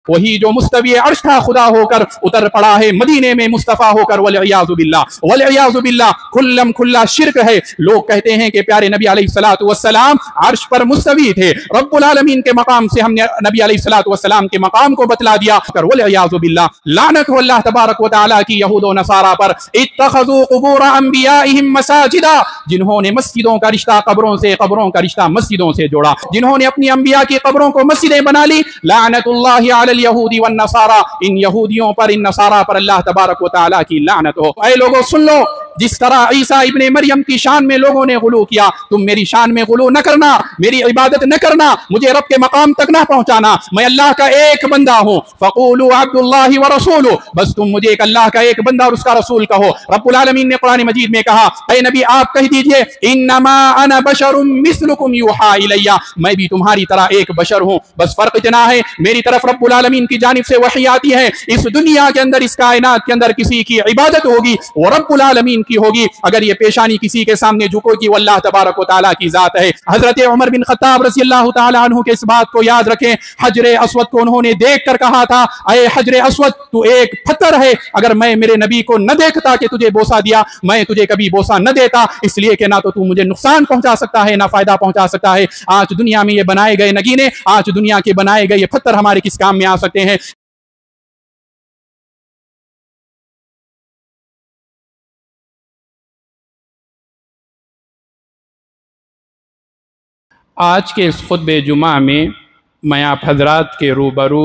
वही जो मुस्तवी अर्श था खुदा होकर उतर पड़ा है मदीने में मुस्तफ़ा होकर। वलियाज़ु बिल्लाह खुल्लम खुल्ला शिर्क है। लोग कहते हैं कि प्यारे नबी अलैहिस्सलातु वस्सलाम अर्श पर मुस्तवी थे। रब्बुल आलमीन के मकाम से हमने नबी अलैहिस्सलातु वस्सलाम के मकाम को बतला दिया। वलियाज़ु बिल्लाह लानत हो अल्लाह तबारक व तआला की यहूद व नसारा पर। इत्तखज़ू क़ुबूर अंबियाइहिम मसाजिदा, जिन्होंने मस्जिदों का रिश्ता कब्रों से, कब्रों का रिश्ता मस्जिदों से जोड़ा, जिन्होंने अपनी अंबिया की कब्रों को मस्जिदें बना ली। लानतुल्लाहि अलल यहूदी वन नसारा, इन यहूदियों पर, इन नसारा पर अल्लाह तबारक व तआला की लानत हो। ऐ लोगों सुन लो, जिस तरह ईसा इब्ने मरियम की शान में लोगों ने गुलू किया, तुम मेरी शान में गुलू न करना, मेरी इबादत न करना, मुझे रब के मकाम तक न पहुंचाना। मैं अल्लाह का एक बंदा हूं। फक़ूलू अब्दुल्लाहि व रसूलु, बस तुम मुझे एक अल्लाह का एक बंदा और उसका रसूल कहो। रब्बुल आलमीन ने कुरान मजीद में कहा, ऐ नबी आप कह दीजिए, इन्नमा अना बशरुम मिस्लुकुम यूहा इलैया, मैं भी तुम्हारी तरह एक बशर हूं, बस फर्क इतना है मेरी तरफ रब्बुल आलमीन की जानिब से वही आती है। इस दुनिया के अंदर, इस कायनात के अंदर किसी की इबादत होगी वो रब्बुल आलमीन की होगी। अगर ये पेशानी किसी के सामने झुकेगी वो अल्लाह तबारक व तआला की जात है। हजरत उमर बिन खत्ताब रज़ियल्लाहु तआला अन्हु के इस बात को याद रखें। हजरे अस्वद को उन्होंने देख कर कहा था, अये हजरे अस्वद तू एक पत्थर है, अगर मैं मेरे नबी को न देखता कि तुझे बोसा दिया, मैं तुझे कभी बोसा न देता, इसलिए कि ना तो तू मुझे नुकसान पहुंचा सकता है ना फायदा पहुंचा सकता है। आज दुनिया में ये बनाए गए नगीने, आज दुनिया के बनाए गए ये पत्थर हमारे किस काम में आ सकते हैं। आज के इस खुतबे जुमा में मैं आप हजरात के रूबरू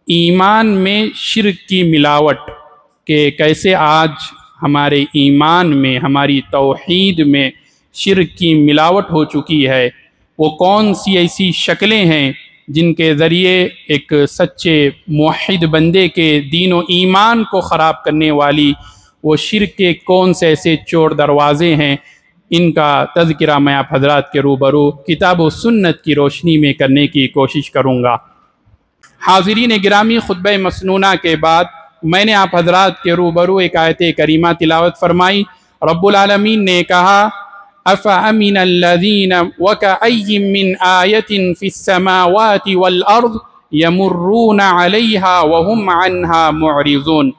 ईमान में शिर्क की मिलावट के कैसे आज हमारे ईमान में, हमारी तौहीद में शिर्क की मिलावट हो चुकी है, वो कौन सी ऐसी शक्लें हैं जिनके ज़रिए एक सच्चे मुवहिद बंदे के दीन व ईमान को ख़राब करने वाली वो शिर्क के कौन से ऐसे चोर दरवाज़े हैं, इनका तज़किरा मैं आप हज़रात के रूबरू किताब व सुन्नत की रोशनी में करने की कोशिश करूँगा। हाज़रीन गिरामी, खुतबा मसनूना के बाद मैंने आप हज़रात के रूबरू एक आयत करीमा तिलावत फरमाई। रब्बुल आलमीन ने कहा, अफ़अमिनल्लज़ीना वकअय्यिम मिन आयतिन फ़िस्समावाति वल अर्ज़ यमुर्रूना अलैहा वहुम अन्हा मुअरिज़ून,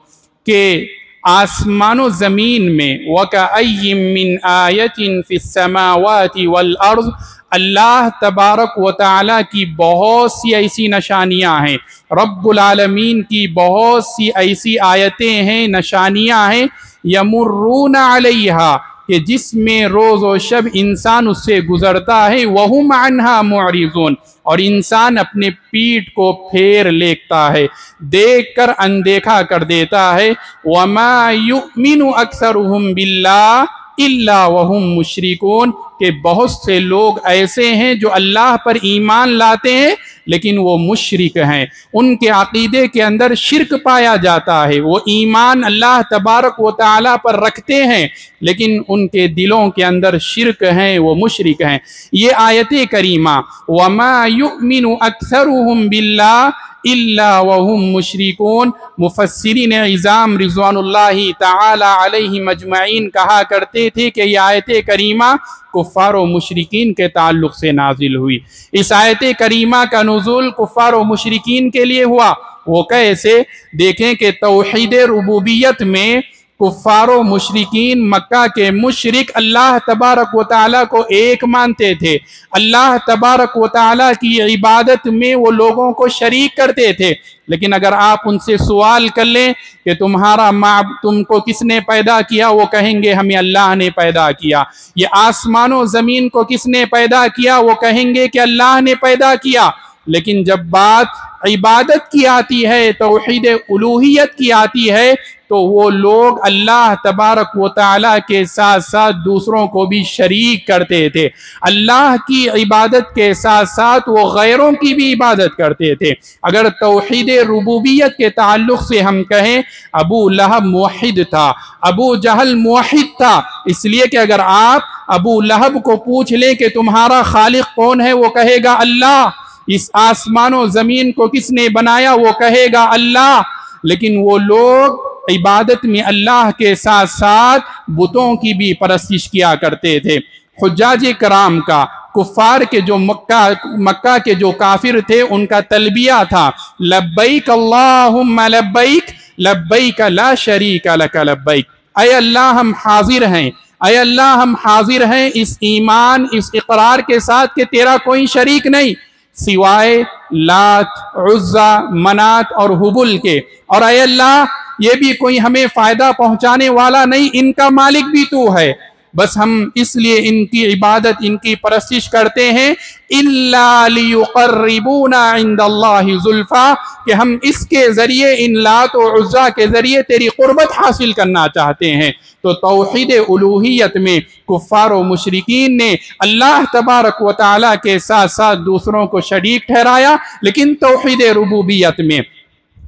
के आसमानो ज़मीन में वकअय्यिम मिन आयतिन फ़िस्समावाति वल अर्ज़, अल्लाह तबारक व तआला की बहुत सी ऐसी निशानियाँ हैं, रब्बुल आलमीन की बहुत सी ऐसी आयतें हैं, निशानियाँ हैं, यमुर्रूना अलैहा, कि जिसमें रोज़ व शब इंसान उससे गुज़रता है, वहुम अन्हा मुअरिज़ून, और इंसान अपने पीठ को फेर लेता है, देख कर अनदेखा कर देता है। वमा युमिनु अक्सरुहुम बिल्लाह इल्ला वहुम मुशरिकून, के बहुत से लोग ऐसे हैं जो अल्लाह पर ईमान लाते हैं लेकिन वो मुशरिक हैं, उनके अकीदे के अंदर शिर्क पाया जाता है। वो ईमान अल्लाह तबारक व तआला पर रखते हैं लेकिन उनके दिलों के अंदर शिर्क हैं, वो मुशरिक हैं। ये आयत करीमा वमा युमिनु अक्सरुहुम बिल्लाह इल्ला वहुम मुशरिकून, मुफस्सिरीन इज़ाम रिज़वानुल्लाहि तआला अलैहिम अजमईन कहा करते थे कि यह आयत करीमा कुफ़ार व मुशरिकीन के ताल्लुक़ से नाजिल हुई। इस आयत करीमा का नुज़ूल कुफ़ार व मुशरिकीन के लिए हुआ। वो कैसे? देखें कि तौहीद रुबूबियत में कुफ़ार व मुशरिकीन, मक्का के मुशरिक अल्लाह तबारक व तआला को एक मानते थे, अल्लाह तबारक व तआला की इबादत में वो लोगों को शरीक करते थे। लेकिन अगर आप उनसे सवाल कर लें कि तुमको किसने पैदा किया, वो कहेंगे हमें अल्लाह ने पैदा किया। ये आसमानों ज़मीन को किसने पैदा किया, वो कहेंगे कि अल्लाह ने पैदा किया। लेकिन जब बात इबादत की आती है, तौहीद उलूहियत की आती है, तो वो लोग अल्लाह तबारक व तआला के साथ साथ दूसरों को भी शरीक करते थे। अल्लाह की इबादत के साथ साथ वो गैरों की भी इबादत करते थे। अगर तौहीद रुबूबियत के ताल्लुक़ से हम कहें, अबू लहब मुवहिद था, अबू जहल मुवहिद था, इसलिए कि अगर आप अबू लहब को पूछ लें कि तुम्हारा खालिक कौन है, वो कहेगा अल्लाह। इस आसमानों ज़मीन को किसने बनाया, वो कहेगा अल्लाह। लेकिन वो लोग इबादत में अल्लाह के साथ साथ बुतों की भी परस्तिश किया करते थे। हुज्जाज कराम का कुफ़ार के जो मक्का के जो काफिर थे उनका तलबिया था, लब्बैक अल्लाहुम्मा लब्बैक लब्बैक ला शरीक लक लब्बैक। अय अल्लाह हम हाजिर हैं, अय अल्लाह हम हाजिर हैं इस ईमान, इस इकरार के साथ कि तेरा कोई शरीक नहीं सिवाय लात, उज़्ज़ा, मनात और हुबुल के, और अय अल्लाह ये भी कोई हमें फ़ायदा पहुँचाने वाला नहीं, इनका मालिक भी तू है। बस हम इसलिए इनकी इबादत, इनकी परस्तिश करते हैं, इल्ला लियुक़र्रिबूना इंदल्लाहि ज़ुल्फ़ा, कि हम इसके ज़रिए, इन लात और उज़्ज़ा के ज़रिए तेरी क़ुर्बत हासिल करना चाहते हैं। तो तौहीद उलूहियत में कुफ़ार व मुशरिकीन ने अल्लाह तबारक व तआला के साथ साथ दूसरों को शरीक ठहराया, लेकिन तौहीद रुबूबियत में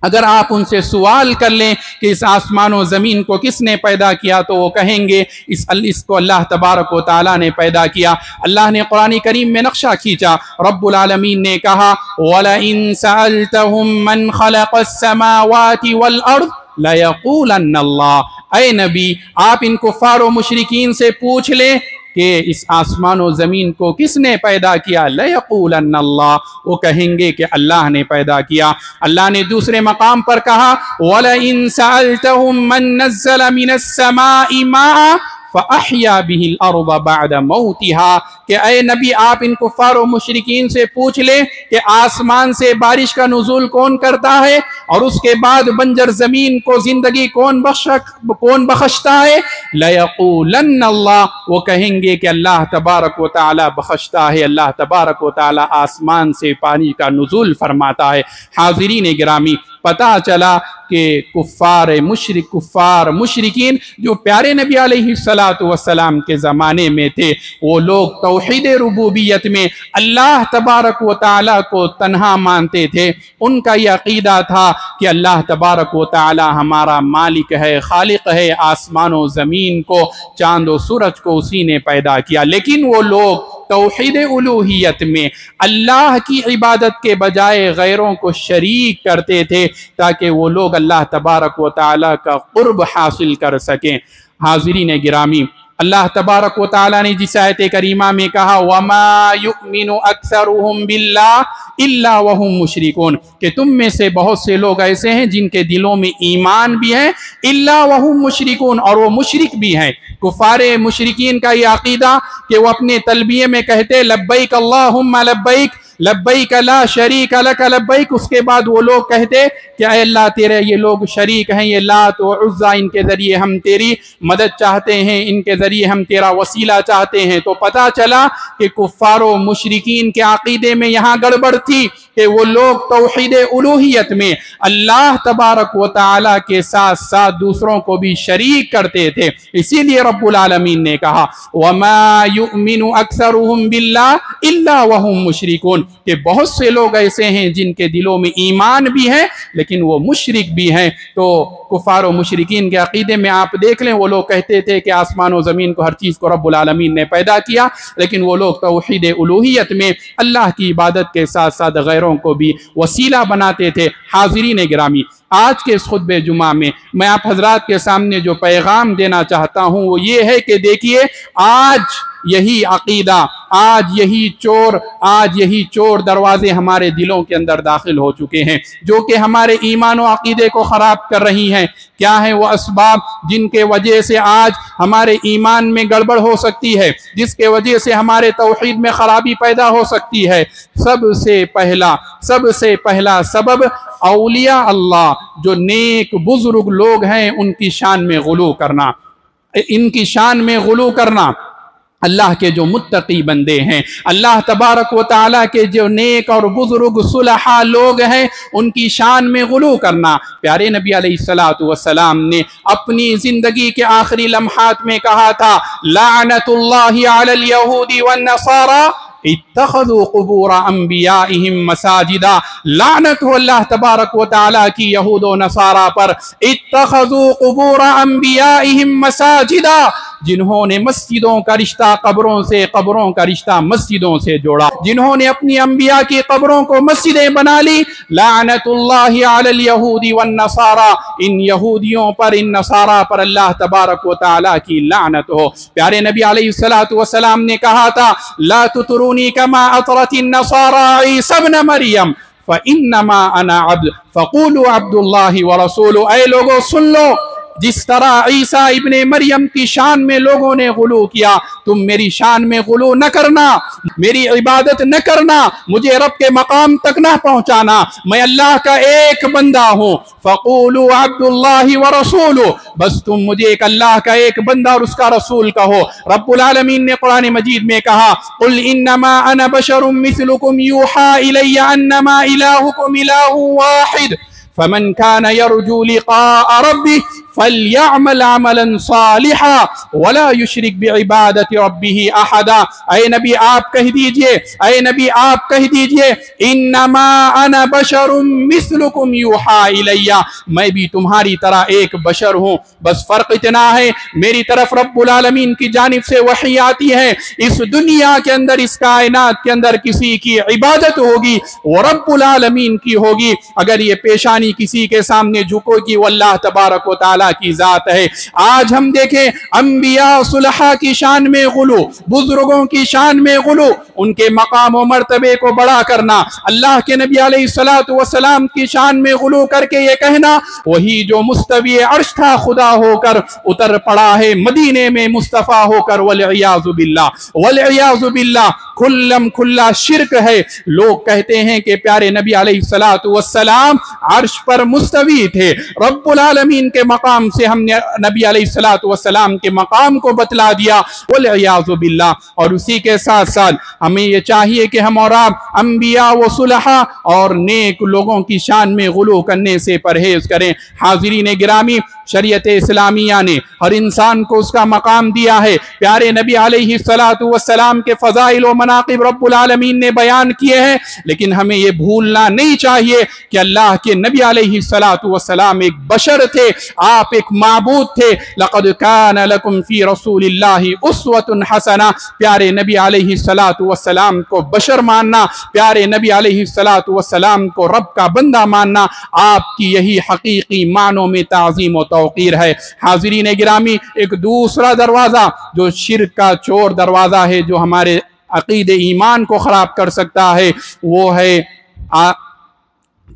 अगर आप उनसे सवाल कर लें कि इस आसमान व ज़मीन को किसने पैदा किया, तो वो कहेंगे इसको अल्लाह तबारक व तआला ने पैदा किया। अल्लाह ने कुरान करीम में नक्शा खींचा, रब्बुल आलमीन ने कहा, वलइन सअल्तहुम मन खलक़स समावाति वल अर्ज़ लयक़ूलन्न अल्लाह। ऐ नबी, आप इन कुफ़ार व मुशरिकीन से पूछ लें कि इस आसमान व ज़मीन को किसने पैदा किया, लयक़ूलन्न अल्लाह, वो कहेंगे कि अल्लाह ने पैदा किया। अल्लाह ने दूसरे मकाम पर कहा, वलइन सअल्तहुम मन नज़्ज़ल मिनस समाई माअ फ़अह्या बिहिल अर्ज़ बअद मौतिहा, कि ऐ नबी आप इन कुफ़ार व मुशरिकीन से पूछ ले कि आसमान से बारिश का नुज़ूल कौन करता है और उसके बाद बंजर ज़मीन को ज़िंदगी कौन बख्शता है, लयक़ूलन्न अल्लाह, वो कहेंगे कि अल्लाह तबारक व तआला बख्शता है, अल्लाह तबारक व तआला आसमान से पानी का नुज़ूल फरमाता है। हाज़िरीन गिरामी, पता चला कि कुफ़ार मुशरिकीन जो प्यारे नबी अलैहिस्सलातु वस्सलाम के ज़माने में थे, वो लोग तौहीद रुबूबियत में अल्लाह तबारक व तआला को तन्हा मानते थे। उनका यह अक़ीदा था कि अल्लाह तबारक व तआला हमारा मालिक है, खालिक है, आसमान व ज़मीन को, चाँद व सूरज को उसी ने पैदा किया। लेकिन वो लोग तौहीद उलूहियत में अल्लाह की इबादत के बजाय गैरों को शरीक करते थे ताकि वो लोग अल्लाह तबारक व तआला का क़ुर्ब हासिल कर सकें। हाज़िरीन गिरामी, अल्लाह तबारक व तआला ने जिस आयत करीमा में कहा, वमा युमिनु अक्सरुहुम बिल्लाह इल्ला वहुम मुशरिकून, कि तुम में से बहुत से लोग ऐसे हैं जिनके दिलों में ईमान भी है, इल्ला वहुम मुशरिकून, और वो मुशरिक भी हैं। कुफ़ारे मुशरिकीन का ये अक़ीदा कि वो अपने तलबिये में कहते लब्बैक अल्लाहुम्मा लब्बैक लब्बैक ला शरीक लक लब्बैक, उसके बाद वो लोग कहते कि अल्लाह तेरे ये लोग शरीक हैं, ये लात व उज़्ज़ा, इनके ज़रिए हम तेरी मदद चाहते हैं, इनके ज़रिए हम तेरा वसीला चाहते हैं। तो पता चला कि कुफ़ारों मुशरिकीन के अक़ीदे में यहाँ गड़बड़ थी कि वो लोग तौहीद उलूहियत में अल्लाह तबारक व तआला के साथ साथ दूसरों को भी शरीक करते थे। इसीलिए रब्बुल आलमीन ने कहा, वमा युमिनु अक्सरुहुम बिल्लाह इल्ला वहुम मुशरिकून, कि बहुत से लोग ऐसे हैं जिनके दिलों में ईमान भी है लेकिन वो मुशरिक भी हैं। तो कुफ़ार व मुशरिकीन के अक़ीदे में आप देख लें, वो लोग कहते थे कि आसमान व ज़मीन को, हर चीज़ को रब्बुल आलमीन ने पैदा किया, लेकिन वो लोग तौहीद उलूहियत में अल्लाह की इबादत के साथ साथ गैरों को भी वसीला बनाते थे। हाज़िरीन गिरामी, आज के इस खुतबे जुमा में मैं आप हज़रात के सामने जो पैगाम देना चाहता हूँ वो ये है कि देखिए, आज यही अक़ीदा, आज यही चोर दरवाजे हमारे दिलों के अंदर दाखिल हो चुके हैं, जो कि हमारे ईमान व अक़ीदे को ख़राब कर रही हैं। क्या है वो असबाब जिनके वजह से आज हमारे ईमान में गड़बड़ हो सकती है, जिसके वजह से हमारे तौहीद में ख़राबी पैदा हो सकती है? सबसे पहला सबब औलिया अल्लाह, जो नेक बुजुर्ग लोग हैं, उनकी शान में गुलू करना, इनकी शान में गुलू करना। अल्लाह के जो मुत्तकी बंदे हैं, अल्लाह तबारक व तआला के जो नेक और बुजुर्ग सुलहा लोग हैं, उनकी शान में गुलू करना। प्यारे नबी अलैहिस्सलातु वस्सलाम ने अपनी ज़िंदगी के आखिरी लम्हात में कहा था, लानतुल्लाहि अलल यहूदी वन नसारा इत्तखज़ू क़ुबूर अंबियाइहिम मसाजिदा, लानत हो अल्लाह तबारक व तआला की यहूद व नसारा पर, इत्तखज़ू क़ुबूर अंबियाइहिम मसाजिदा, जिन्होंने मस्जिदों का रिश्ता कब्रों से, कब्रों का रिश्ता मस्जिदों से जोड़ा, जिन्होंने अपनी अंबिया की कब्रों को मस्जिदें बना ली। लानतुल्लाहि अलल यहूदी वन नसारा, इन यहूदियों पर, इन नसारा पर अल्लाह तबारक व तआला की लानत हो। प्यारे नबी अलैहिस्सलातु वस्सलाम ने कहा था, ला तुतरूनी कमा अतरतिन नसारा ईसा इब्न मरियम फ़इन्नमा अना अब्द फ़क़ूलू अब्दुल्लाहि व रसूलुहु। ऐ लोगों सुन लो, जिस तरह ईसा इब्ने मरियम की शान में लोगों ने गुलू किया, तुम मेरी शान में गुलू न करना, मेरी इबादत न करना, मुझे रब के मकाम तक न पहुंचाना। मैं अल्लाह का एक बंदा हूँ। फ़क़ूलू अब्दुल्लाहि व रसूलुहु, बस तुम मुझे एक अल्लाह का एक बंदा और उसका रसूल कहो। रब्बुल आलमीन ने कुरान मजीद में कहा, कुल इन्नमा अना बशरुम मिस्लुकुम यूहा इलैया अन्नमा इलाहुकुम इलाहुन वाहिद फमन कान यरजू लिक़ाअ रब्बिह फलयअमल अमलन सालिहा वला युशरिक बिइबादति रब्बिही अहदा। ऐ नबी आप कह दीजिए, ऐ नबी आप कह दीजिए, इन्नमा अना बशरुम मिस्लुकुम यूहा इलैया, मैं भी तुम्हारी तरह एक बशर हूँ, बस फर्क इतना है मेरी तरफ रब्बुल आलमीन की जानिब से वही आती है। इस दुनिया के अंदर, इस कायनात के अंदर किसी की इबादत होगी वो रब्बुल आलमीन की होगी। अगर ये पेशानी किसी के सामने झुकोगी वो अल्लाह तबारक व तआला की जात है। आज हम देखें अंबिया सुलहा की शान में गुलू, बुजुर्गों की शान में गुलू, उनके मकाम और मर्तबे को बड़ा करना, अल्लाह के नबी अलैहिस्सलातु वस्सलाम की शान में गुलू करके ये कहना वही जो मुस्तवी अर्श था खुदा होकर उतर पड़ा है मदीने में मुस्तफ़ा होकर, वलियाज़ु बिल्लाह, वलियाज़ु बिल्लाह, खुल्लम खुल्ला शिर्क है। लोग कहते हैं कि प्यारे नबी अलैहिस्सलातु वस्सलाम अर्श पर मुस्तवी थे। रब्बुल आलमीन के मकाम से हमने नबी अलैहिस्सलातु वस्सलाम के मकाम को बतला दिया, वलियाज़ु बिल्लाह। और उसी के साथ साथ हमें ये चाहिए कि हम और आप अंबिया व सुलहा और नेक लोगों की शान में गुलू करने से परहेज करें। हाज़िरीन गिरामी, शरीयत इस्लामिया ने हर इंसान को उसका मकाम दिया है। प्यारे नबी अलैहिस्सलातु वस्सलाम के फ़ज़ाइल व मनाक़िब रब्बुल आलमीन ने बयान किए हैं, लेकिन हमें ये भूलना नहीं चाहिए कि अल्लाह के नबी अलैहिस्सलातु वस्सलाम एक बशर थे, आप एक माबूद थे। लक़द कान लकुम फ़ी रसूलिल्लाहि उस्वतुन हसना, प्यारे नबी अलैहिस्सलातु वस्सलाम को बशर मानना, प्यारे नबी अलैहिस्सलातु वस्सलाम को रब का बंदा मानना, आपकी यही हकीकी मानों में ताज़ीम व तौक़ीर है। हाज़िरीन गिरामी, एक दूसरा दरवाज़ा जो शिर्क का चोर दरवाज़ा है, जो हमारे अक़ीदे ईमान को ख़राब कर सकता है, वो है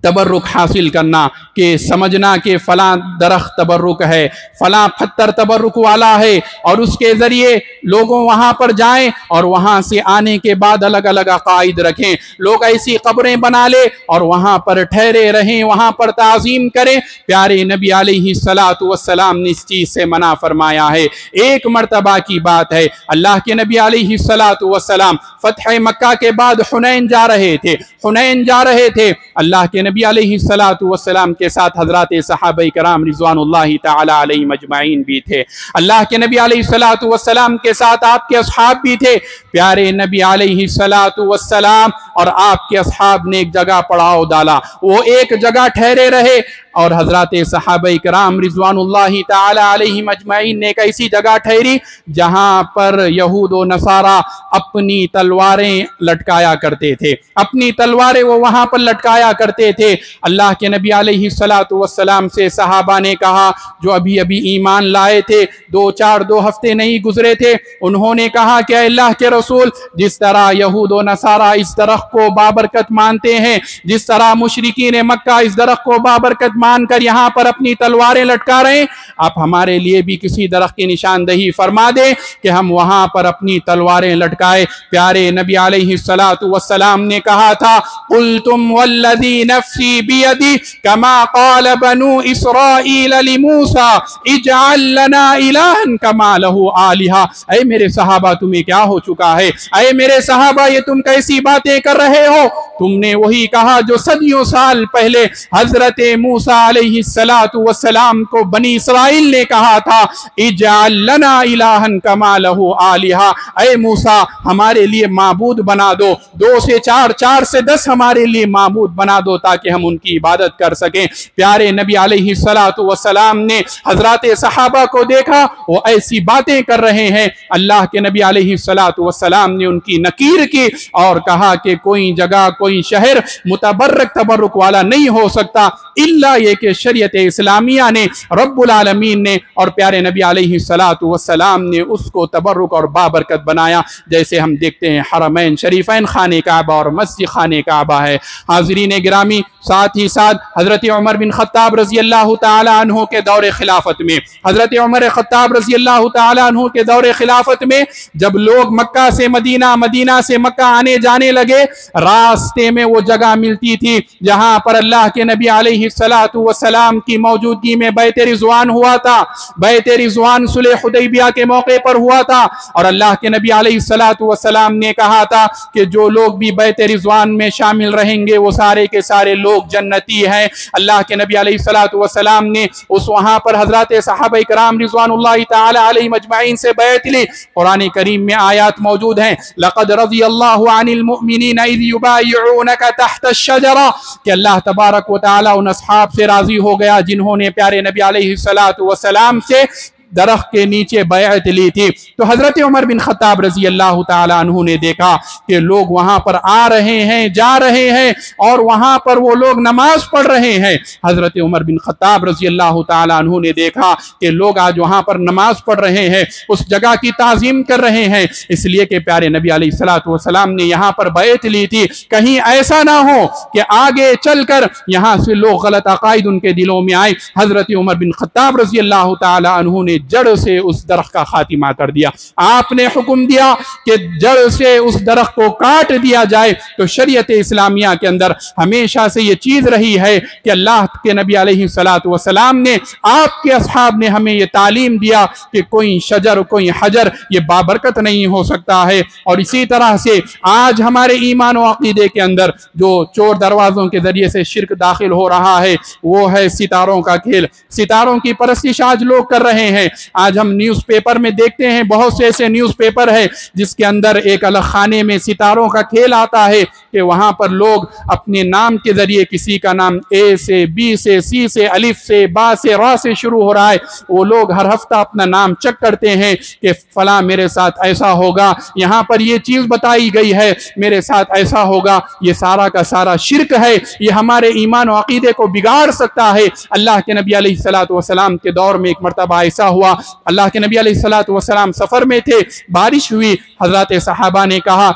तबर्रुक हासिल करना, कि समझना कि फ़लाँ दरख्त तबर्रुक है, फ़लाँ पत्थर तबर्रुक वाला है, और उसके ज़रिए लोगों वहाँ पर जाएं और वहाँ से आने के बाद अलग अलग अक़ाइद रखें। लोग ऐसी कब्रें बना ले और वहाँ पर ठहरे रहें, वहाँ पर ताज़ीम करें। प्यारे नबी अलैहिस्सलातु वस्सलाम ने इस चीज़ से मना फरमाया है। एक मरतबा की बात है, अल्लाह के नबी अलैहिस्सलातु वस्सलाम फ़तह मक्का के बाद हुनैन जा रहे थे, हुनैन जा रहे थे। अल्लाह के नबी अलैहिस्सलातु वस्सलाम के साथ हज़रात सहाबाए किराम रिज़वानुल्लाहि तआला अलैहिम अजमाइन भी थे। अल्लाह के नबी अलैहिस्सलातु वस्सलाम के साथ आपके अस्हाब भी थे। प्यारे नबी अलैहिस्सलातु वस्सलाम और आपके अस्हाब ने एक जगह पड़ाव डाला, वो एक जगह ठहरे रहे और हज़रात सहाबाए किराम रिज़वानुल्लाहि तआला अलैहिम अजमाइन ने एक ऐसी जगह ठहरी जहाँ पर यहूद व नसारा अपनी तलवारें लटकाया करते थे, अपनी तलवारें वो वहाँ पर लटकाया करते थे। अल्लाह के नबी अलैहिस्सलातु वस्सलाम से सहाबा ने कहा, जो अभी अभी ईमान लाए थे, दो हफ्ते नहीं गुजरे थे, उन्होंने कहा कि अल्लाह के रसूल, जिस तरह यहूद व नसारा इस दरख्त को बाबरकत मानते हैं, जिस तरह मुशरिकीन मक्का इस दरख्त को बाबरकत मानकर यहाँ पर अपनी तलवारें लटका रहे, आप हमारे लिए भी किसी दरख्त की निशानदही फरमा दे कि हम वहाँ पर अपनी तलवारें लटकाए। प्यारे नबी अलैहिस्सलातु वस्सलाम ने कहा था, कुल्तुम वल्लज़ी नफ्सी बियदी कमा क़ाल बनु इस्राईल लिमूसा इजअल लना इलाहन कमा लहू आलिहा। अरे मेरे सहाबा तुम्हें क्या हो चुका है, अरे मेरे सहाबा ये तुम कैसी बातें कर रहे हो, तुमने वही कहा जो सदियों साल पहले हजरत मूसा अलैहिस्सलातु वस्सलाम को बनी इसराइल ने कहा था, इजअल लना इलाहन कमा लहू आलिहा, अरे मूसा हमारे लिए माबूद बना दो, 2 से 4, 4 से 10 हमारे लिए माबूद बना दो ताकि हम उनकी इबादत कर सकें। प्यारे नबी अलैहिस्सलातु वस्सलाम ने हजरत सहाबा को देखा, वो ऐसी बातें कर रहे हैं, अल्लाह के नबी अलैहिस्सलातु वस्सलाम ने उनकी नकीर की और कहा कि कोई जगह कोई शहर मुतबर्रक तबर्रुक वाला नहीं हो सकता इल्ला ये कि शरीयत इस्लामिया ने, रब्बुल आलमीन ने और प्यारे नबी अलैहिस्सलातु वस्सलाम ने उसको तबर्रुक और बाबरकत बनाया। जैसे हम देखते हैं हरमैन शरीफैन खाने काबा और मस्जिद खाने काबा है। हाज़रीन गिरामी, साथ ही साथ हजरत उमर बिन खत्ताब रजी अल्लाह तआला अन्हु के दौरे खिलाफत में, हजरत उमर खत्ताब रजी अल्लाह तआला अन्हु के दौरे खिलाफत में जब लोग मक्का से मदीना, मदीना से मक्का आने जाने लगे, रास्ते में वो जगह मिलती थी जहां पर अल्लाह के नबी अलैहिस्सलातु वस्सलाम की मौजूदगी में बैत रिज़वान हुआ था। बैत रिज़वान सुलह हुदैबिया के मौके पर हुआ था और अल्लाह के नबी अलैहिस्सलातु वस्सलाम ने कहा था कि जो लोग भी बैत रिज़वान में शामिल रहेंगे वो सारे के सारे लोग जन्नती हैं। अल्लाह के नबी अलैहिस्सलातु वस्सलाम ने उस वहां पर हजरत सहाबा इकराम रिज़वानुल्लाहि तआला अलैहिम अजमईन से बैत ली। कुरान करीम में आयात मौजूद हैं, लक़द रज़ियल्लाहु अनिल मुमिनीना इज़ युबायिऊनका तहता अश-शजरा, कि अल्लाह तबारक व तआला उन असहाब से राजी हो गया जिन्होंने प्यारे नबी अलैहिस्सलातु वस्सलाम से दरख्त के नीचे बैअत ली थी। तो हजरत उमर बिन खत्ताब रजी अल्लाह तआला अन्हु ने देखा कि लोग वहां पर आ रहे हैं, जा रहे हैं और वहां पर वो लोग नमाज पढ़ रहे हैं। हजरत उमर बिन खत्ताब रजी अल्लाह तआला अन्हु ने देखा कि लोग आज वहां पर नमाज पढ़ रहे हैं, उस जगह की ताज़ीम कर रहे हैं, इसलिए कि प्यारे नबी अलैहिस्सलातु वस्सलाम ने यहाँ पर बैअत ली थी। कहीं ऐसा ना हो कि आगे चलकर यहाँ से लोग गलत अकायद उनके दिलों में आए। हजरत उमर बिन खत्ताब रजी अल्लाह तआला अन्हु ने जड़ से उस दरख्त का खातिमा कर दिया। आपने हुक्म दिया कि जड़ से उस दरख्त को काट दिया जाए। तो शरीयत इस्लामिया के अंदर हमेशा से ये चीज रही है कि अल्लाह के नबी अलैहिस्सलातु वस्सलाम ने, आपके असहाब ने हमें ये तालीम दिया कि कोई शजर कोई हजर ये बाबरकत नहीं हो सकता है। और इसी तरह से आज हमारे ईमान और अकीदे के अंदर जो चोर दरवाजों के जरिए से शिर्क दाखिल हो रहा है वो है सितारों का खेल। सितारों की परस्तिश आज लोग कर रहे हैं। आज हम न्यूज़पेपर में देखते हैं, बहुत से ऐसे न्यूज़पेपर है जिसके अंदर एक अलग खाने में सितारों का खेल आता है कि वहां पर लोग अपने नाम के जरिए, किसी का नाम ए से, बी से, सी से, अलिफ से, बा से, रा से शुरू हो रहा है, वो लोग हर हफ्ता अपना नाम चेक करते हैं कि फला मेरे साथ ऐसा होगा, यहाँ पर ये चीज बताई गई है, मेरे साथ ऐसा होगा। ये सारा का सारा शिर्क है, ये हमारे ईमान और अकीदे को बिगाड़ सकता है। अल्लाह के नबी अलैहिस्सलातु वस्सलाम के दौर में एक मरतबा ऐसा हुआ, अल्लाह के नबी अलैहिस्सलातु वस्सलाम सफर में थे, बारिश हुई, हजरत सहाबा ने कहा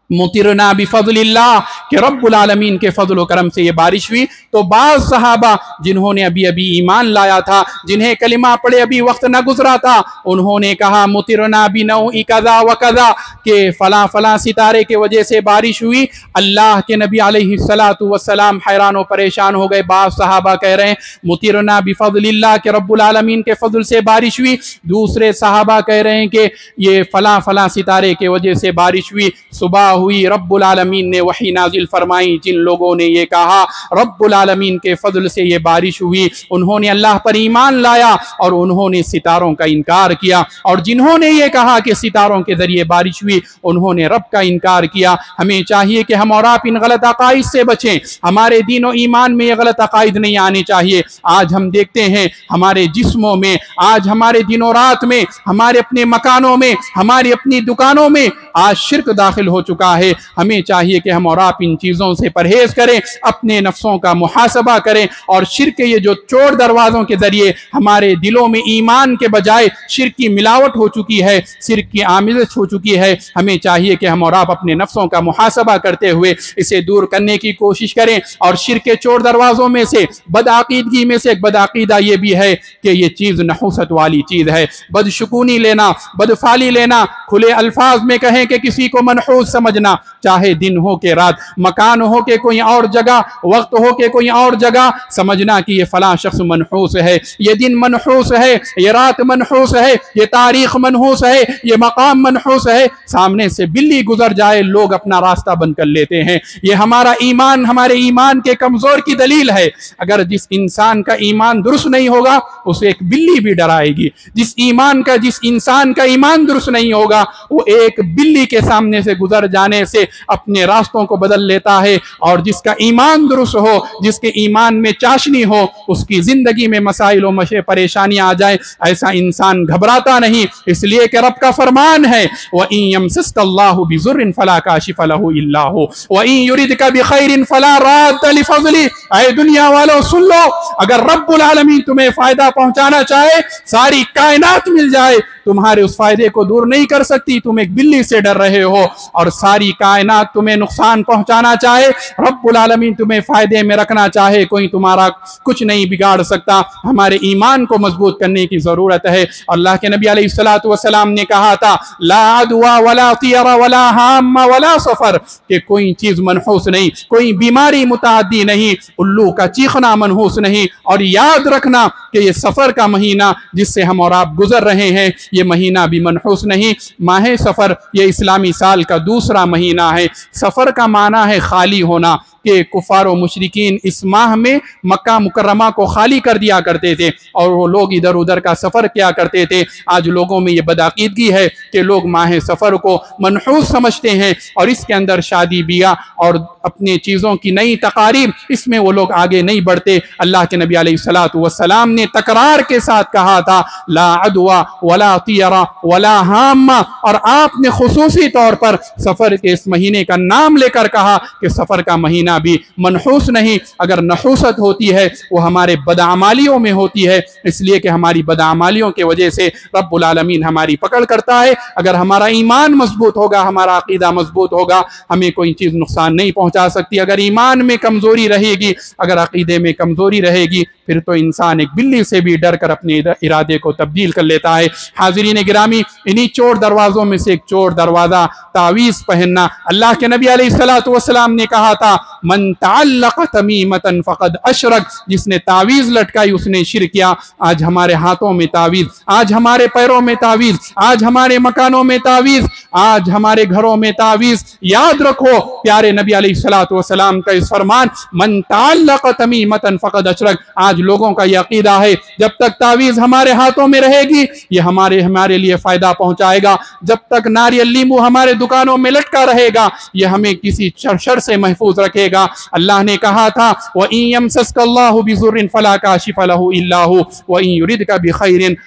मुतिरना बिफज़लिल्लाह, कि रब्बुल आलमीन के फजल व करम से ये बारिश हुई। तो बाज़ सहाबा जिन्होंने अभी अभी ईमान लाया था, जिन्हें कलिमा पढ़े अभी वक्त न गुजरा था, उन्होंने कहा मुतिरना बिनौइ कज़ा व कज़ा, के फला फला सितारे के वजह से बारिश हुई। अल्लाह के नबी अलैहिस्सलातु वस्सलाम हैरान व परेशान हो गए। बाज़ सहाबा कह रहे हैं मुतिरना बिफज़लिल्लाह, के रब्बुल आलमीन के फजल से बारिश हुई। दूसरे सहाबा कह रहे हैं कि ये फला फला सितारे के वजह से बारिश हुई। सुबह हुई, रब्बुल आलमीन ने वही नाजिल फरमाई। जिन लोगों ने ये कहा रब्बुल आलमीन के फजल से ये बारिश हुई, उन्होंने अल्लाह पर ईमान लाया और उन्होंने सितारों का इनकार किया। और जिन्होंने ये कहा कि सितारों के जरिए बारिश हुई, उन्होंने रब का इनकार किया। हमें चाहिए कि हम और आप इन गलत अकाइद से बचें। हमारे दीन और ईमान में ये गलत अकाइद नहीं आने चाहिए। आज हम देखते हैं हमारे जिस्मों में, आज हमारे दिनों रात में, हमारे अपने मकानों में, हमारी अपनी दुकानों में आज शिर्क दाखिल हो चुका है। हमें चाहिए कि हम और आप इन चीज़ों से परहेज करें, अपने नफ्सों का मुहासबा करें। और शिर्क के ये जो चोर दरवाज़ों के ज़रिए हमारे दिलों में ईमान के बजाय शिर्क की मिलावट हो चुकी है, शिर्क की आमिज़श हो चुकी है, हमें चाहिए कि हम और आप अपने नफ्सों का मुहासबा करते हुए इसे दूर करने की कोशिश करें। और शिर्क के चोर दरवाज़ों में से, बदअकीदगी में से एक बदअकीदा ये भी है कि ये चीज़ नहुसत वाली चीज़ है। बदशुकूनी लेना, बदफाली लेना, खुले अल्फाज में कहें कि किसी को मनहूस समझना, समझना, चाहे दिन हो के रात, मकान हो के कोई और जगह, वक्त हो के कोई और जगह, समझना कि ये फला शख्स मनहूस है, ये दिन मनहूस है, ये रात मनहूस है, ये तारीख मनहूस है, ये मकाम मनहूस है। सामने से बिल्ली गुजर जाए लोग अपना रास्ता बंद कर लेते हैं। ये हमारा ईमान, हमारे ईमान के कमजोर की दलील है। अगर जिस इंसान का ईमान दुरुस्त नहीं होगा उसे एक बिल्ली भी डराएगी। जिस इंसान का ईमान दुरुस्त नहीं होगा वो एक बिल्ली के सामने से गुजर जाने से अपने रास्तों को बदल लेता है। और जिसका ईमान दुरुस्त हो, जिसके ईमान में चाशनी हो, उसकी जिंदगी में मसाइल और मशे परेशानियां आ जाए, ऐसा इंसान घबराता नहीं। इसलिए कि रब का फरमान है, व इन यमसस्कल्लाहु बिजुर्रिन फला काशिफ लहु इल्ला हु व इन युरिदका बिखैरिन फला राद्द लिफज़ली। ऐ दुनिया वालों सुन लो, अगर रब्बुल आलमीन तुम्हें फायदा पहुंचाना चाहे, सारी कायनात मिल जाए, तुम्हारे उस फायदे को दूर नहीं कर सकती। तुम एक बिल्ली से डर रहे हो, और सारी कायनात तुम्हें नुकसान पहुंचाना चाहे, रब्बुल आलमीन तुम्हें फायदे में रखना चाहे, कोई तुम्हारा कुछ नहीं बिगाड़ सकता। हमारे ईमान को मजबूत करने की जरूरत है। अल्लाह के नबी अलैहिस्सलातु वस्सलाम ने कहा था, ला अदवा वला तियरा वला हाम्मा वला सफर, कि कोई चीज मनहूस नहीं, कोई बीमारी मुताद्दी नहीं, उल्लू का चीखना मनहूस नहीं। और याद रखना कि ये सफर का महीना जिससे हम और आप गुजर रहे हैं, ये महीना भी मनहूस नहीं। माह सफर ये इस्लामी साल का दूसरा महीना है। सफर का माना है खाली होना, कि कुफार व मुशरिकीन इस माह में मक्का मुकर्रमा को खाली कर दिया करते थे और वो लोग इधर उधर का सफ़र किया करते थे। आज लोगों में ये बदअकीदगी है कि लोग माह सफ़र को मनहूस समझते हैं और इसके अंदर शादी बियाह और अपने चीज़ों की नई तकारीब, इसमें वो लोग आगे नहीं बढ़ते। अल्लाह के नबी अलैहिस्सलातु वस्सलाम ने तकरार के साथ कहा था, ला अदवा वला तियरा वला हाम्मा, और आपने खुसूसी तौर पर सफ़र के इस महीने का नाम लेकर कहा कि सफ़र का महीना भी मनहूस नहीं। अगर नहूसत होती है वो हमारे बदअमालियों में होती है, इसलिए कि हमारी बदअमालियों के वजह से रब्बुल आलमीन हमारी पकड़ करता है। अगर हमारा ईमान मजबूत होगा, हमारा अकीदा मजबूत होगा, हमें कोई चीज़ नुकसान नहीं पहुंचा सकती। अगर ईमान में कमज़ोरी रहेगी, अगर अकीदे में कमज़ोरी रहेगी, फिर तो इंसान एक बिल्ली से भी डर कर अपने इरादे को तब्दील कर लेता है। हाज़रीन गिरामी, इन्हीं चोर दरवाज़ों में से एक चोर दरवाज़ा तावीज़ पहनना। अल्लाह के नबी अलैहिस्सलातु वस्सलाम ने कहा था, मन तअल्लक़ तमीमतन फ़क़द अशरक, जिसने तावीज़ लटकाई उसने शिर्क किया। आज हमारे हाथों में तावीज़, आज हमारे पैरों में तावीज़, आज हमारे मकानों में तावीज़, आज हमारे घरों में तावीज़। याद रखो प्यारे नबी अलैहिस्सलातु वस्सलाम का इस फरमान, मन तअल्लक़ तमीमतन फ़क़द अशरक। आज लोगों का यह अक़ीदा है जब तक तावीज़ हमारे हाथों में रहेगी ये हमारे लिए फ़ायदा पहुँचाएगा, जब तक नारियल नींबू हमारे दुकानों में लटका रहेगा ये हमें किसी शर से महफूज रखेगा। अल्लाह ने कहा था, व इन यमसस्कल्लाहु बिज़ुर्रिन फला काशिफ लहु इल्ला हु व इन युरिदका बिखैरिन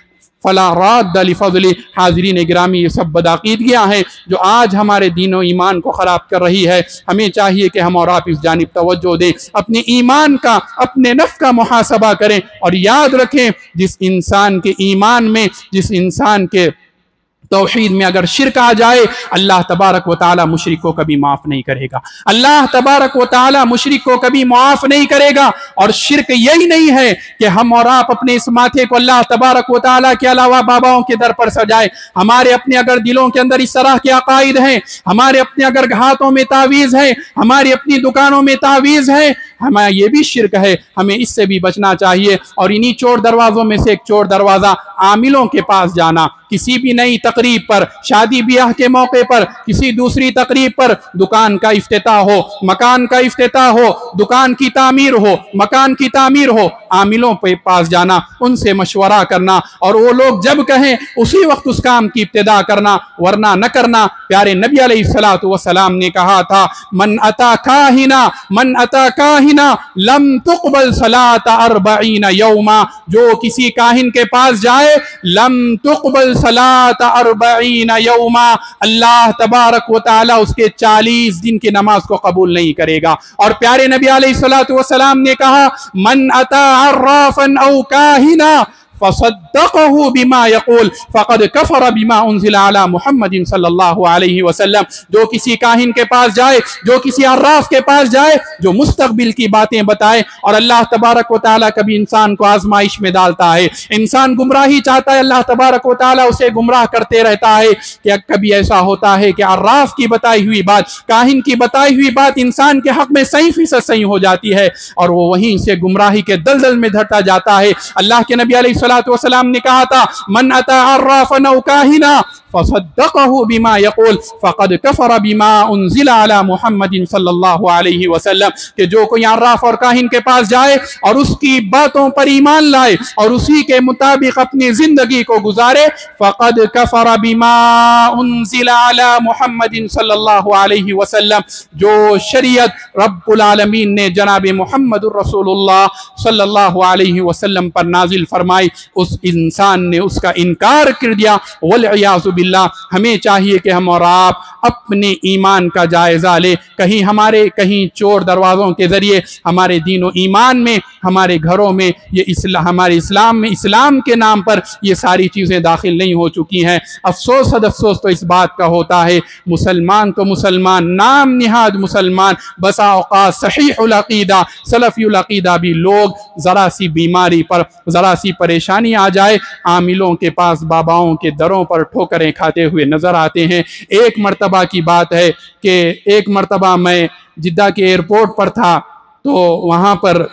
फला राद्द लिफ़ज़ली। हाज़रीन गिरामी, ये सब बदअक़ीदगियाँ हैं जो आज हमारे दीन और ईमान को ख़राब कर रही है। हमें चाहिए कि हम और आप इस जानिब तवज्जो दें, अपने ईमान का, अपने नफ्स का मुहासबा करें और याद रखें, जिस इंसान के ईमान में, जिस इंसान के तौहीद में अगर शिरक आ जाए, अल्लाह तबारक व तआला मुशरिक को कभी माफ नहीं करेगा। अल्लाह तबारक व तआला मुशरिक को कभी माफ नहीं करेगा। और शिरक यही नहीं है कि हम और आप अपने इस माथे को अल्लाह तबारक व तआला के अलावा बाबाओं के दर पर सजाए। हमारे अपने अगर दिलों के अंदर इस तरह के अकायद हैं, हमारे अपने अगर हाथों में तावीज़ है, हमारी अपनी दुकानों में तावीज़ है, हमें ये भी शिरक है। हमें इससे भी बचना चाहिए। और इन्हीं चोर दरवाज़ों में से एक चोर दरवाज़ा आमिलों के पास जाना। किसी भी नई तकरीब पर, शादी ब्याह के मौके पर, किसी दूसरी तकरीब पर, दुकान का इफ्तिताह हो, मकान का इफ्तिताह हो, दुकान की तामीर हो, मकान की तामीर हो, आमिलों के पास जाना, उनसे मशवरा करना और वो लोग जब कहें उसी वक्त उस काम की इब्तिदा करना, वरना न करना। प्यारे नबी अलैहिस्सलातु वस्सलाम ने कहा था, मन अता काहिना लम तुक़बल सलात अर्बईन यौमा। जो किसी काहिन के पास जाए, लम तुक़बल सलात अर्बईन यौमा, अल्लाह तबारक व तआला उसके 40 दिन की नमाज को कबूल नहीं करेगा। और प्यारे नबी अलैहिस्सलातु वस्सलाम ने कहा, मन अता अर्राफन औ काहिना फसद्दक़हु बिमा यक़ूल फ़क़द कफ़र बिमा उन्ज़िला अला मुहम्मदिन सल्लल्लाहु अलैहि वसल्लम। जो किसी काहिन के पास जाए, जो किसी अर्राफ के पास जाए, जो मुस्तक़बिल की बातें बताए, और अल्लाह तबारक व तआला कभी इंसान को आजमाइश में डालता है, इंसान गुमराही चाहता है, अल्लाह तबारक व तआला उसे गुमराह करते रहता है। क्या कभी ऐसा होता है कि अर्राफ की बताई हुई बात, काहिन की बताई हुई बात इंसान के हक में 100% सही हो जाती है और वो वहीं से गुमराही के दलदल में धरता जाता है। अल्लाह के नबी अलैहिस्सलातु वस्सलाम ने कहा था, मन अता अर्राफन औ काहिना फसद्दक़हु बिमा यक़ूल फ़क़द कफ़र बिमा उन्ज़िला अला मुहम्मदिन सल्लल्लाहु अलैहि वसल्लम, कि जो कोई अर्राफ और काहिन के पास जाए और उसकी बातों पर ईमान लाए और उसी के मुताबिक अपनी जिंदगी को गुजारे, फ़क़द कफ़र बिमा उन्ज़िला अला मुहम्मदिन सल्लल्लाहु अलैहि वसल्लम, जो शरीयत रब्बुल आलमीन ने जनाब मुहम्मदुर रसूलुल्लाह सल्लल्लाहु अलैहि वसल्लम पर नाजिल फरमाई, उस इंसान ने उसका इनकार कर दिया। वल्इयाज़ु बिल्लाह। हमें चाहिए कि हम और आप अपने ईमान का जायज़ा ले। कहीं चोर दरवाज़ों के ज़रिए हमारे दीन व ईमान में, हमारे घरों में ये हमारे इस्लाम में, इस्लाम के नाम पर ये सारी चीज़ें दाखिल नहीं हो चुकी हैं। अफसोस अफसोस तो इस बात का होता है, मुसलमान तो मुसलमान, नाम निहाद मुसलमान, बसा औक़ात सहीहुल अक़ीदा, सलफ़ियुल अक़ीदा भी लोग ज़रा सी बीमारी पर, ज़रा सी परेशानी आ जाए, आमिलों के पास, बाबाओं के दरों पर ठोकरें खाते हुए नज़र आते हैं। एक मरतबा की बात है कि एक मरतबा मैं जिद्दा के एयरपोर्ट पर था, तो वहाँ पर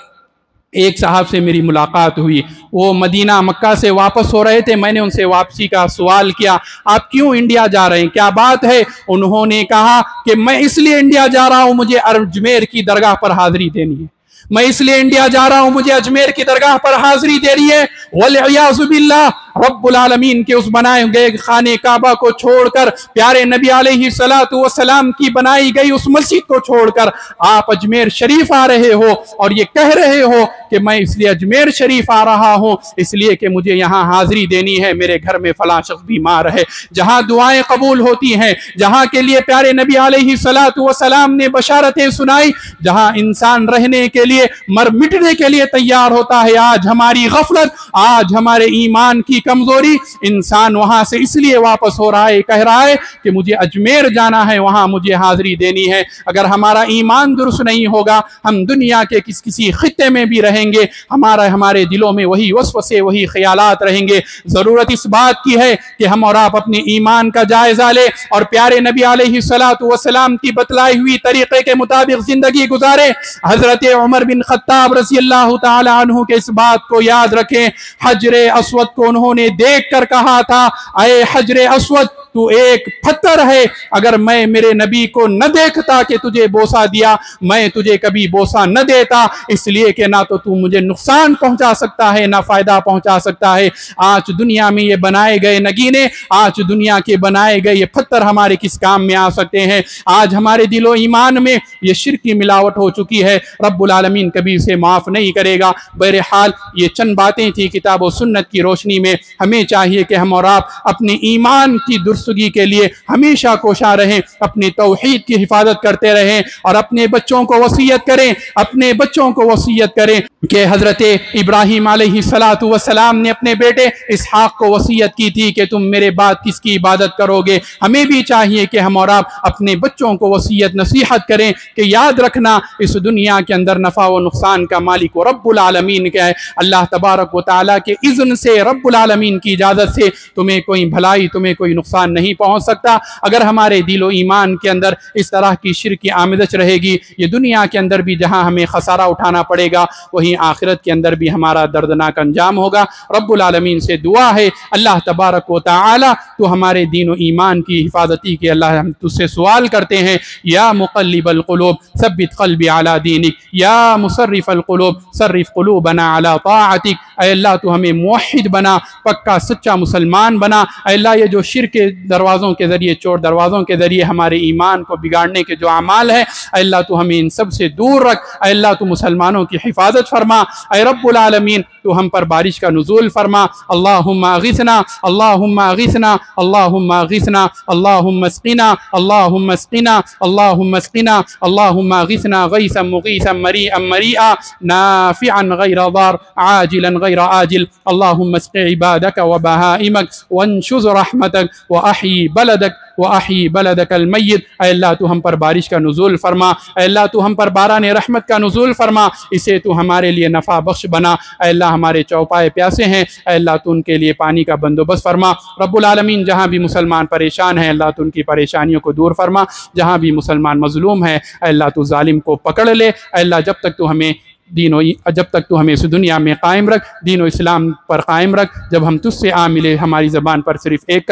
एक साहब से मेरी मुलाकात हुई। वो मदीना मक्का से वापस हो रहे थे। मैंने उनसे वापसी का सवाल किया, आप क्यों इंडिया जा रहे हैं, क्या बात है? उन्होंने कहा कि मैं इसलिए इंडिया जा रहा हूँ, मुझे अजमेर की दरगाह पर हाज़िरी देनी है। मैं इसलिए इंडिया जा रहा हूँ, मुझे अजमेर की दरगाह पर हाज़िरी देनी है। वल्इयाज़ु बिल्लाह, रब्बुल आलमीन के उस बनाए गए खाने काबा को छोड़कर, प्यारे नबी अलैहिस्सलातु वस्सलाम की बनाई गई उस मस्जिद को छोड़कर आप अजमेर शरीफ आ रहे हो और ये कह रहे हो कि मैं इसलिए अजमेर शरीफ आ रहा हूँ इसलिए कि मुझे यहाँ हाज़िरी देनी है, मेरे घर में फलां शख्स बीमार है, जहाँ दुआएं कबूल होती हैं, जहाँ के लिए प्यारे नबी अलैहिस्सलातु वस्सलाम ने बशारतें सुनाई, जहाँ इंसान रहने के लिए, मर मिटने के लिए तैयार होता है। आज हमारी गफलत, आज हमारे ईमान की कमजोरी, इंसान वहां से इसलिए वापस हो रहा है, कह रहा है कि मुझे अजमेर जाना है, वहां मुझे हाजिरी देनी है। अगर हमारा ईमान दुरुस्त नहीं होगा, हम दुनिया के किसी खित्ते में भी रहेंगे, हमारे दिलों में वही वसवसे, वही ख्यालात रहेंगे। जरूरत इस बात की है कि हम और आप अपने ईमान का जायजा ले और प्यारे नबी अलैहिस्सलातु वस्सलाम की बतलाई हुई तरीके के मुताबिक जिंदगी गुजारे। हजरत उमर बिन खत्ताब रज़ियल्लाहु ताला अन्हु के इस बात को याद रखें। हजरे अस्वद को उन्होंने देख कर कहा था, अये हजरे अस्वद, तू एक पत्थर है, अगर मैं मेरे नबी को न देखता कि तुझे बोसा दिया, मैं तुझे कभी बोसा न देता, इसलिए कि ना तो तू मुझे नुकसान पहुंचा सकता है ना फायदा पहुंचा सकता है। आज दुनिया में ये बनाए गए नगीने, आज दुनिया के बनाए गए ये पत्थर हमारे किस काम में आ सकते हैं? आज हमारे दिलो ईमान में ये शिर्क की मिलावट हो चुकी है, रब्बुल आलमीन कभी इसे माफ नहीं करेगा। बहरहाल ये चंद बातें थी किताब और सुन्नत की रोशनी में। हमें चाहिए कि हम और आप अपने ईमान की दुरुस्तगी के लिए हमेशा कोशा रहें, अपनी तौहीद की हिफाजत करते रहें और अपने बच्चों को वसीयत करें, अपने बच्चों को वसीयत करें कि हजरत इब्राहीम अलैहिस्सलातु वस्सलाम ने अपने बेटे इसहाक को वसीयत की थी कि तुम मेरे बाद किसकी इबादत करोगे। हमें भी चाहिए कि हम और आप अपने बच्चों को वसीयत नसीहत करें कि याद रखना, इस दुनिया के अंदर नफ़ा व नुकसान का मालिक व रब्बुल आलमीन का है। अल्लाह तबारक व तआला के इज़्न से, रब्बुल आलमीन की इजाज़त से तुम्हें कोई भलाई, तुम्हें कोई नुकसान नहीं पहुँच सकता। अगर हमारे दिलो ईमान के अंदर इस तरह की शिर्क की आमिदश रहेगी, ये दुनिया के अंदर भी जहाँ हमें खसारा उठाना पड़ेगा, वहीं आखिरत के अंदर भी हमारा दर्दनाक अंजाम होगा। रब्बुल आलमीन से दुआ है, अल्लाह तबारक व तआला तो हमारे दीन व ईमान की हिफाजती के अल्लाह हम तुझसे सवाल करते हैं, या मुक़ल्लिबल क़ुलूब सब्बित क़ल्बी अला दीनिक, या मुसर्रिफ़ल क़ुलूब सर्रिफ़ क़ुलूबना अला ताअतिक। ऐ अल्लाह तो हमें मुवहिद बना, पक्का सच्चा मुसलमान बना। ऐ अल्लाह ये जो शिर्क के दरवाज़ों के ज़रिए, चोर दरवाज़ों के ज़रिए हमारे ईमान को बिगाड़ने के जो अमाल है, ऐ अल्लाह तो हमें इन सब से दूर रख। ऐ अल्लाह तो मुसलमानों की हिफाजत फरमा। ऐ रब्बुल आलमीन तो हम पर बारिश का नुज़ूल फरमा। अल्लाहुम्मा अग़िसना, अल्लाहुम्मा अग़िसना, अल्लाहुम्मा अग़िसना, अल्लाहुम्मा अस्क़िना, अल्लाहुम्मा अस्क़िना, अल्लाहुम्मा अस्क़िना, अल्लाहुम्मा अग़िसना ग़ैसन मुग़ीसन मरीअन मरीआ नाफ़िअन ग़ैर ज़ार आजिलन ग़ैर आजिल। अल्लाहुम्मा अस्क़ि इबादक व बहाइमक वंशुज़ रहमतक व अही बलदक व अही बलदकल मय्यित। अल्लाह तू हम पर बारिश का नुज़ूल फरमा, अल्लाह तू हम पर बारान रहमत का नुज़ूल फरमा, इसे तू हमारे लिए नफ़ा बख्श बना। अल्लाह हमारे चौपाए प्यासे हैं, अल्लाह तू उनके लिए पानी का बंदोबस्त फरमा। रब्बुल आलमीन जहाँ भी मुसलमान परेशान हैं अल्लाह तू उनकी परेशानियों को दूर फरमा। जहाँ भी मुसलमान मज़लूम है अल्लाह तू ज़ालिम को पकड़ ले। अल्लाह जब तक तू हमें इस दुनिया में कायम रख, दीन इस्लाम पर कायम रख। जब हम तुझसे आ मिले हमारी ज़बान पर सिर्फ़ एक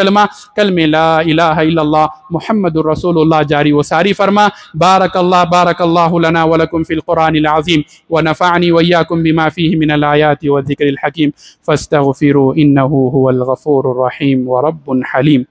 कलमे ला इलाहा इल्लल्लाह मुहम्मदुर रसूलुल्लाह जारी व सारी फरमा। बारकल्लाहु लना व लकुम फ़िल क़ुरानिल अज़ीम व नफ़अनी व इय्याकुम बिमा फ़ीहि मिनल आयाति व ज़िक्रिल हकीम फ़स्तग़फ़िरू इन्नहु हुवल गफ़ूरुर रहीम व रब्बुन हलीम।